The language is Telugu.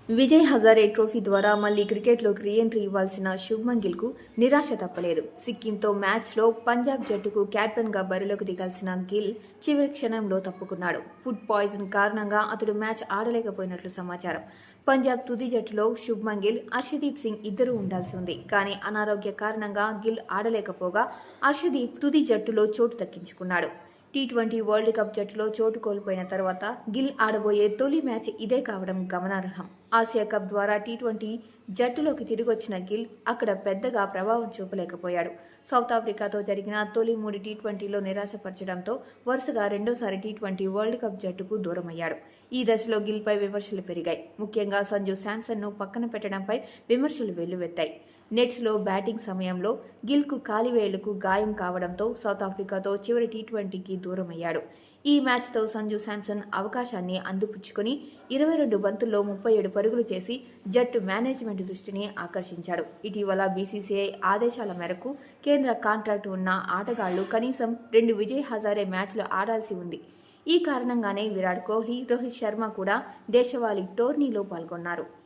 విజయ్ హజారే ట్రోఫీ ద్వారా మళ్లీ క్రికెట్లోకి రీఎంట్రీ ఇవ్వాల్సిన శుభ్మన్ గిల్కు నిరాశ తప్పలేదు. సిక్కింతో మ్యాచ్లో పంజాబ్ జట్టుకు కెప్టెన్గా బరిలోకి దిగాల్సిన గిల్ చివరి క్షణంలో తప్పుకున్నాడు. ఫుడ్ పాయిజన్ కారణంగా అతడు మ్యాచ్ ఆడలేకపోయినట్లు సమాచారం. పంజాబ్ తుది జట్టులో శుభ్మన్ గిల్, హర్షదీప్ సింగ్ ఇద్దరూ ఉండాల్సి ఉంది. కానీ అనారోగ్య కారణంగా గిల్ ఆడలేకపోగా హర్షదీప్ తుది జట్టులో చోటు దక్కించుకున్నాడు. టీ20 వరల్డ్ కప్ జట్టులో చోటు కోల్పోయిన తర్వాత గిల్ ఆడబోయే తొలి మ్యాచ్ ఇదే కావడం గమనార్హం. ఆసియా కప్ ద్వారా టీ20 జట్టులోకి తిరిగొచ్చిన గిల్ అక్కడ పెద్దగా ప్రభావం చూపలేకపోయాడు. సౌత్ ఆఫ్రికాతో జరిగిన తొలి 3 టీ20లో నిరాశపరచడంతో వరుసగా రెండోసారి టీ20 వరల్డ్ కప్ జట్టుకు దూరమయ్యాడు. ఈ దశలో గిల్పై విమర్శలు పెరిగాయి. ముఖ్యంగా సంజు శాంసన్ను పక్కన పెట్టడంపై విమర్శలు వెల్లువెత్తాయి. నెట్స్లో బ్యాటింగ్ సమయంలో గిల్కు కాలివేళ్లకు గాయం కావడంతో సౌత్ ఆఫ్రికాతో చివరి టీ20కి దూరమయ్యాడు. ఈ మ్యాచ్తో సంజు శాంసన్ అవకాశాన్ని అందిపుచ్చుకుని 22 బంతుల్లో 37 పరుగులు చేసి జట్టు మేనేజ్మెంట్ దృష్టిని ఆకర్షించాడు. ఇటీవల బీసీసీఐ ఆదేశాల మేరకు కేంద్ర కాంట్రాక్టు ఉన్న ఆటగాళ్లు కనీసం 2 విజయ్ హజారే మ్యాచ్లు ఆడాల్సి ఉంది. ఈ కారణంగానే విరాట్ కోహ్లీ, రోహిత్ శర్మ కూడా దేశవాళీ టోర్నీలో పాల్గొన్నారు.